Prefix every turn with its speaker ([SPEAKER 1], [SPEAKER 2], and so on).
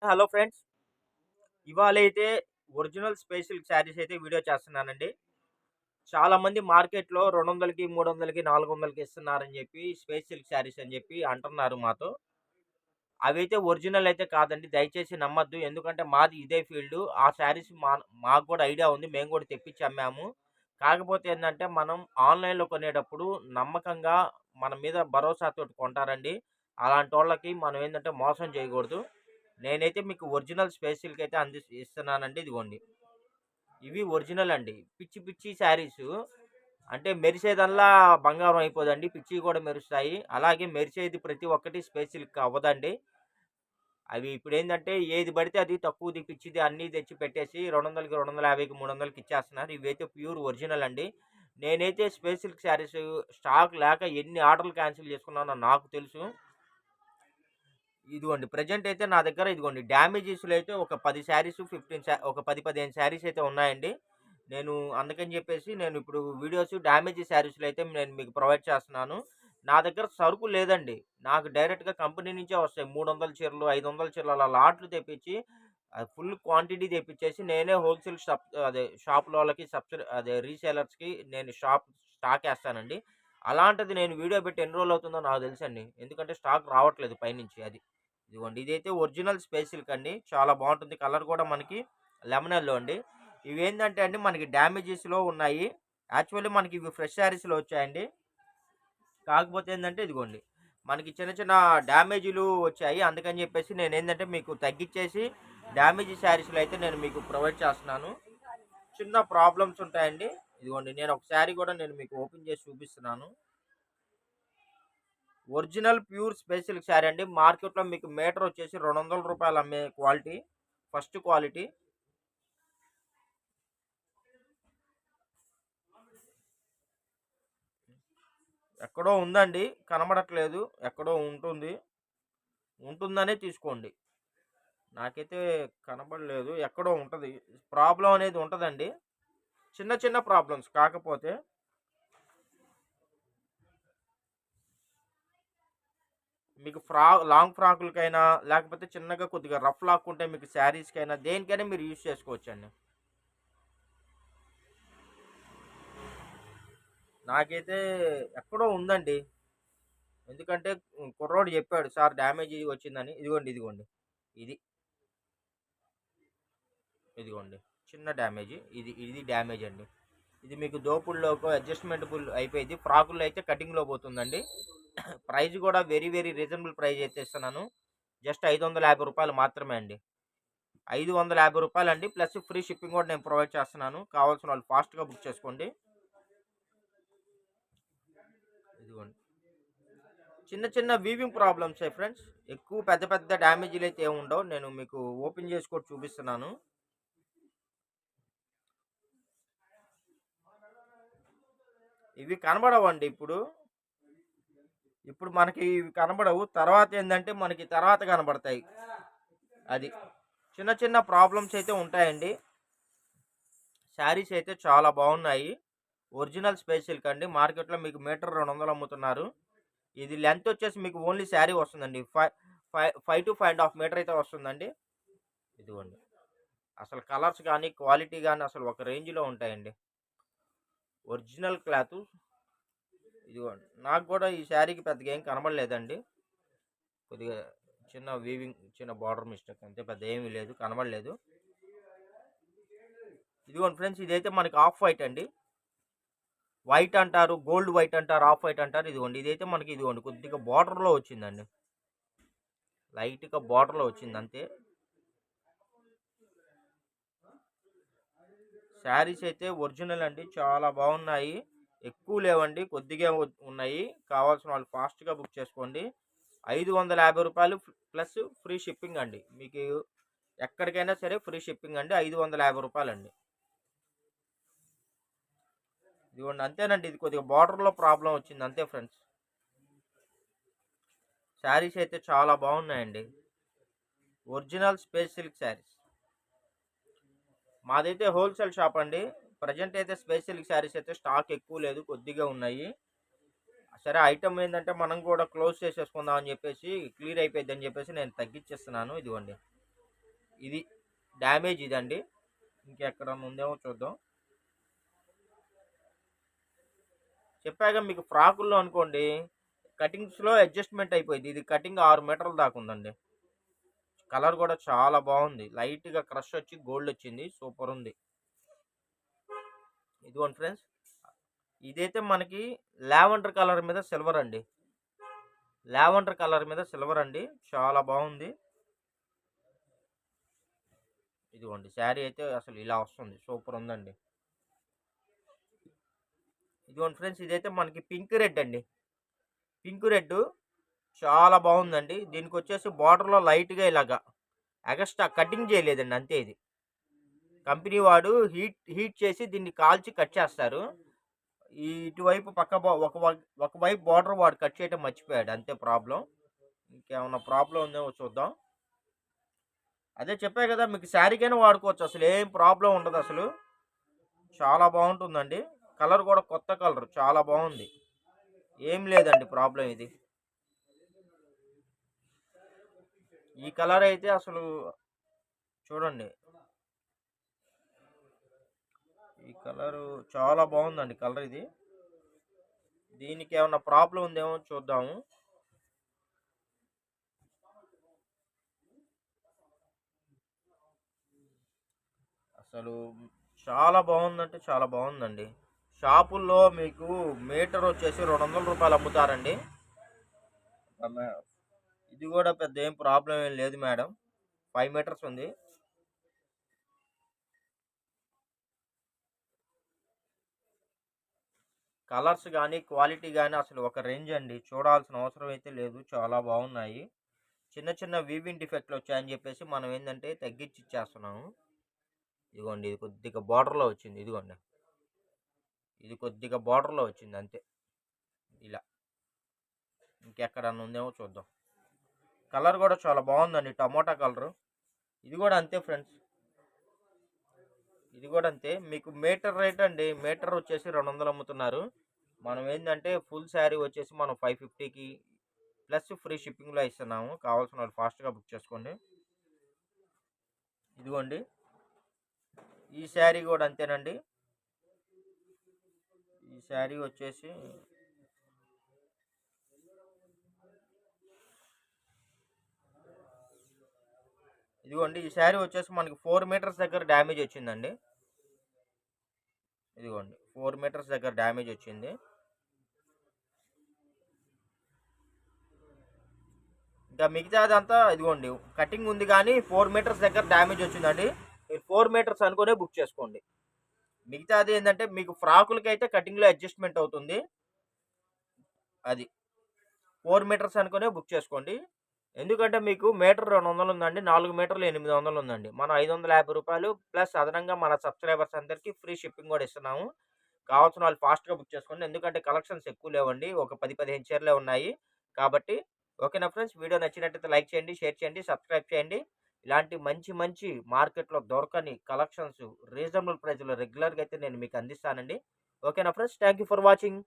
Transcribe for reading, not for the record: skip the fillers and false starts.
[SPEAKER 1] Hello friends. ఇవాళైతే original space silk saris అయితే video చేస్తున్నానండి. చాలామంది మార్కెట్‌లో 200కి, 300కి, 400కి ఇస్తున్నారని చెప్పి స్పేస్ సిల్క్ శారీస్ అని చెప్పి అంటున్నారు మాతో. అవైతే ఒరిజినల్ అయితే కాదండి. దయచేసి నమ్మొద్దు. ఎందుకంటే మాది ఇదే ఫీల్డు. ఆ శారీస్ మాకు కూడా ఐడియా ఉంది. మేము కూడా తెప్పించి అమ్మాము. కాకపోతే ఏందంటే మనం ఆన్‌లైన్‌లో కొనేటప్పుడు నమ్మకంగా మన మీద భరోసాతోటి కొంటారండి. అలాంటోళ్ళకి మనం ఏందంటే మోసం చేయకూడదు. నేనైతే మీకు ఒరిజినల్ స్పేస్ సిల్క్ అయితే ఇస్తున్నానండి. ఇదిగోండి. ఇవి ఒరిజినల్ అండి. పిచ్చి పిచ్చి శారీసు అంటే మెరిసేదల్లా బంగారం అయిపోదండి. పిచ్చియి కూడా మెరుస్తాయి. అలాగే మెరిసేది ప్రతి ఒక్కటి స్పేస్ సిల్క్ అవ్వదండి. అవి ఇప్పుడేందంటే ఏది పడితే అది తక్కువది, పిచ్చిది అన్నీ తెచ్చి పెట్టేసి 200కి, 250కి, 300కి ఇచ్చేస్తున్నారు. ఇవైతే ప్యూర్ ఒరిజినల్ అండి. నేనైతే స్పేస్ సిల్క్ శారీస్ స్టాక్ లేక ఎన్ని ఆర్డర్‌లు క్యాన్సిల్ చేసుకున్నానో నాకు తెలుసు. ఇదిగోండి ప్రెజెంట్ అయితే నా దగ్గర ఇదిగోండి డ్యామేజెస్‌లో అయితే ఒక 10 శారీస్, 15 ఒక 10, 15 శారీస్ అయితే ఉన్నాయండి. నేను అందుకని చెప్పేసి నేను ఇప్పుడు వీడియోస్ డ్యామేజ్ శారీస్‌లో అయితే నేను మీకు ప్రొవైడ్ చేస్తున్నాను. నా దగ్గర సరుకు లేదండి. నాకు డైరెక్ట్‌గా కంపెనీ నుంచే వస్తాయి. 300 చీరలు, 500 చీరలు అలా లాట్లు తెప్పించి ఫుల్ క్వాంటిటీ తెప్పించేసి నేనే హోల్‌సేల్ షాప్‌లోళ్ళకి రీసేలర్స్‌కి నేను స్టాకేస్తానండి. అలాంటిది నేను వీడియో పెట్టి ఎన్ని రోజులవుతుందో నాకు తెలుసండి. ఎందుకంటే స్టాక్ రావట్లేదు పైనుంచి అది. ఇదిగోండి ఇదైతే ఒరిజినల్ స్పేస్ సిల్క్ అండి. చాలా బావుంటుంది. కలర్ కూడా మనకి లెమన్ యెల్లో అండి. ఇవేందంటే అండి మనకి డ్యామేజెస్‌లో ఉన్నాయి. యాక్చువల్లీ మనకి ఇవి ఫ్రెష్ శారీస్‌లో వచ్చాయండి. కాకపోతే ఏందంటే ఇదిగోండి. మనకి చిన్న చిన్న డ్యామేజులు వచ్చాయి. అందుకని చెప్పేసి నేనేందంటే మీకు తగ్గిచ్చేసి డ్యామేజ్ శారీస్‌లో అయితే నేను మీకు ప్రొవైడ్ చేస్తున్నాను. చిన్న ప్రాబ్లమ్స్ ఉంటాయండి. ఇదిగోండి నేను ఒక శారీ కూడా నేను మీకు ఓపెన్ చేసి చూపిస్తున్నాను. Original pure space silk sari అండి. మార్కెట్‌లో మీకు మీటర్ వచ్చేసి రూ. 200 అమ్మే క్వాలిటీ. First quality. ఎక్కడో ఉందండి. కనబడట్లేదు. ఎక్కడో ఉంటుంది. ఉంటుందనే తీసుకోండి. నాకైతే కనబడలేదు. ఎక్కడో ఉంటది. ప్రాబ్లమ్ అనేది ఉంటదండి. చిన్న చిన్న ప్రాబ్లమ్స్ కాకపోతే మీకు లాంగ్ ఫ్రాకులకైనా లేకపోతే చిన్నగా కొద్దిగా రఫ్ లాక్కుంటే మీకు శారీస్‌కైనా దేనికైనా మీరు యూజ్ చేసుకోవచ్చండి. నాకైతే ఎక్కడో ఉందండి. ఎందుకంటే కుర్రోడు చెప్పాడు సార్ డ్యామేజ్ వచ్చిందని. ఇదిగోండి. ఇది. ఇదిగోండి. చిన్న డ్యామేజ్. ఇది డ్యామేజ్ అండి. ఇది మీకు దోపుడులోకో అడ్జస్ట్‌మెంటబుల్ అయిపోయిద్ది. ఫ్రాకుల్లో అయితే కటింగ్‌లో పోతుందండి. ప్రైస్ కూడా వెరీ వెరీ రీజనబుల్ ప్రైస్ అయితే ఇస్తున్నాను. జస్ట్ రూ. 550 మాత్రమే అండి. రూ. 550 అండి. ప్లస్ ఫ్రీ షిప్పింగ్ కూడా నేను ప్రొవైడ్ చేస్తున్నాను. కావాల్సిన వాళ్ళు ఫాస్ట్‌గా బుక్ చేసుకోండి. ఇదిగోండి. చిన్న చిన్న వీవింగ్ ప్రాబ్లమ్సే ఫ్రెండ్స్. ఎక్కువ పెద్ద పెద్ద డ్యామేజ్‌లయితే ఏముండవు. నేను మీకు ఓపెన్ చేసి కూడా చూపిస్తున్నాను. ఇవి కనబడవండి ఇప్పుడు. ఇప్పుడు మనకి ఇవి కనబడవు. తర్వాతేందంటే మనకి తర్వాత కనబడతాయి. అది. చిన్న చిన్న ప్రాబ్లమ్స్ అయితే ఉంటాయండి. శారీస్ అయితే చాలా బాగున్నాయి. ఒరిజినల్ స్పేస్ సిల్క్ అండి. మార్కెట్‌లో మీకు మీటర్ 200 అమ్ముతున్నారు. ఇది లెంత్ వచ్చేసి మీకు ఓన్లీ శారీ వస్తుందండి. 5-5.5 మీటర్ అయితే వస్తుందండి. ఇదిగోండి. అసలు కలర్స్ గాని, క్వాలిటీ గాని అసలు ఒక రేంజ్‌లో ఉంటాయండి. Original cloth. ఇదిగోండి. నాకు కూడా ఈ శారీకి పెద్దగా ఏం కనబడలేదండి. కొద్దిగా చిన్న వీవింగ్, చిన్న బార్డర్ మిస్టేక్ అంతే పెద్ద ఏమీ లేదు. కనబడలేదు. ఇదిగోండి ఫ్రెండ్స్ ఇదైతే మనకి ఆఫ్ వైట్ అండి. వైట్ అంటారు, గోల్డ్ వైట్ అంటారు, ఆఫ్ వైట్ అంటారు. ఇదిగోండి ఇదైతే మనకి ఇదిగోండి కొద్దిగా బార్డర్‌లో వచ్చిందండి. లైట్‌గా బార్డర్‌లో వచ్చింది అంతే. శారీస్ అయితే ఒరిజినల్ అండి. చాలా బాగున్నాయి. ఎక్కువ లేవండి. కొద్దిగా ఉన్నాయి. కావాల్సిన వాళ్ళు ఫాస్ట్‌గా బుక్ చేసుకోండి. రూ. 550 ప్లస్ ఫ్రీ షిప్పింగ్ అండి. మీకు ఎక్కడికైనా సరే ఫ్రీ షిప్పింగ్ అండి. రూ. 550 అండి. ఇదిగోండి అంతేనండి. ఇది కొద్దిగా బార్డర్‌లో ప్రాబ్లమ్ వచ్చింది అంతే ఫ్రెండ్స్. శారీస్ అయితే చాలా బాగున్నాయండి. Original space silk saris. మాదైతే హోల్‌సేల్ షాప్ అండి. ప్రెజెంట్ అయితే స్పేస్ సిల్క్ శారీస్ అయితే స్టాక్ ఎక్కువ లేదు. కొద్దిగా ఉన్నాయి. సరే ఐటెమ్ ఏందంటే మనం కూడా క్లోజ్ చేసేసుకుందాం అని చెప్పేసి క్లియర్ అయిపోయిద్దని చెప్పేసి నేను తగ్గిచ్చేస్తున్నాను. ఇదిగోండి. ఇది డ్యామేజ్ ఇదండి. ఇంకెక్కడన్నా ఉందేమో చూద్దాం. చెప్పాక మీకు ఫ్రాకుల్లో అనుకోండి కటింగ్స్లో అడ్జస్ట్మెంట్ అయిపోయింది. ఇది కటింగ్ 6 మీటర్ల దాకా ఉందండి. కలర్ కూడా చాలా బాగుంది. లైట్గా క్రష్ వచ్చి గోల్డ్ వచ్చింది. సూపర్ ఉంది. ఇదిగోండి ఫ్రెండ్స్, ఇదైతే మనకి లావెండర్ కలర్ మీద సిల్వర్ అండి. లావెండర్ కలర్ మీద సిల్వర్ అండి. చాలా బాగుంది. ఇదిగోండి శారీ అయితే అసలు ఇలా వస్తుంది. సూపర్ ఉందండి. ఇదిగోండి ఫ్రెండ్స్, ఇదైతే మనకి పింక్ రెడ్ అండి. పింక్ రెడ్ చాలా బాగుందండి. దీనికి వచ్చేసి బార్డర్లో లైట్గా ఇలాగా ఎగస్ట్రా కటింగ్ చేయలేదండి, అంతే. ఇది కంపెనీ వాడు హీట్ చేసి దీన్ని కాల్చి కట్ చేస్తారు. ఈ ఇటువైపు ఒకవైపు బార్డర్ వాడు కట్ చేయడం మర్చిపోయాడు, అంతే ప్రాబ్లం. ఇంకేమన్నా ప్రాబ్లం ఉందేమో చూద్దాం. అదే చెప్పా కదా, మీకు శారీకైనా వాడుకోవచ్చు, అసలు ఏం ప్రాబ్లం ఉండదు. అసలు చాలా బాగుంటుందండి. కలర్ కూడా కొత్త కలర్, చాలా బాగుంది. ఏం లేదండి ప్రాబ్లం. ఇది ఈ కలర్ అయితే అసలు చూడండి, ఈ కలరు చాలా బాగుందండి. కలర్ ఇది. దీనికి ఏమన్నా ప్రాబ్లం ఉందేమో చూద్దాము. అసలు చాలా బాగుందంటే చాలా బాగుందండి. షాపుల్లో మీకు మీటర్ వచ్చేసి 200 రూపాయలు అమ్ముతారండి. ఇది కూడా పెద్ద ఏం ప్రాబ్లం ఏం లేదు మేడం. 5 మీటర్స్ ఉంది. కలర్స్ కానీ క్వాలిటీ కానీ అసలు ఒక రేంజ్ అండి. చూడాల్సిన అవసరం అయితే లేదు, చాలా బాగున్నాయి. చిన్న చిన్న వీవింగ్ డిఫెక్ట్లు వచ్చాయని చెప్పేసి మనం ఏంటంటే తగ్గించి ఇచ్చేస్తున్నాము. ఇదిగోండి, ఇది కొద్దిగా బార్డర్లో వచ్చింది. ఇదిగోండి, ఇది కొద్దిగా బార్డర్లో వచ్చింది, అంతే. ఇలా ఇంకెక్కడన్నా ఉందేమో చూద్దాం. కలర్ కూడా చాలా బాగుందండి, టమోటా కలరు. ఇది కూడా అంతే ఫ్రెండ్స్, ఇది కూడా అంతే. మీకు మీటర్ రేట్ అండి. మీటర్ వచ్చేసి 200 అమ్ముతున్నారు. మనం ఏంటంటే ఫుల్ శారీ వచ్చేసి మనం 550కి ప్లస్ ఫ్రీ షిప్పింగ్లో ఇస్తున్నాము. కావాల్సిన వాళ్ళు ఫాస్ట్గా బుక్ చేసుకోండి. ఇదిగోండి, ఈ శారీ కూడా అంతేనండి. ఈ శారీ వచ్చేసి ఇదిగోండి, ఈ శారీ వచ్చేసి మనకి 4 మీటర్స్ దగ్గర డ్యామేజ్ వచ్చిందండి. ఇదిగోండి, 4 మీటర్స్ దగ్గర డ్యామేజ్ వచ్చింది. ఇంకా మిగతాదంతా ఇదిగోండి కటింగ్ ఉంది, కానీ 4 మీటర్స్ దగ్గర డ్యామేజ్ వచ్చిందండి. మీరు 4 మీటర్స్ అనుకునే బుక్ చేసుకోండి. మిగతాది ఏంటంటే మీకు ఫ్రాకులకి అయితే కటింగ్లో అడ్జస్ట్మెంట్ అవుతుంది. అది 4 మీటర్స్ అనుకునే బుక్ చేసుకోండి. ఎందుకంటే మీకు మీటర్ 200 ఉందండి, 4 మీటర్లు 800 ఉందండి. మనం 550 రూపాయలు ప్లస్ అదనంగా మన సబ్స్క్రైబర్స్ అందరికీ ఫ్రీ షిప్పింగ్ కూడా ఇస్తున్నాము. కావాల్సిన వాళ్ళు ఫాస్ట్గా బుక్ చేసుకోండి. ఎందుకంటే కలెక్షన్స్ ఎక్కువ లేవండి, ఒక 10-15 చీరలే ఉన్నాయి కాబట్టి. ఓకేనా ఫ్రెండ్స్, వీడియో నచ్చినట్టయితే లైక్ చేయండి, షేర్ చేయండి, సబ్స్క్రైబ్ చేయండి. ఇలాంటి మంచి మంచి మార్కెట్లో దొరకని కలెక్షన్స్ రీజనబుల్ ప్రైస్లో రెగ్యులర్గా అయితే నేను మీకు అందిస్తానండి. ఓకేనా friends, thank you for watching.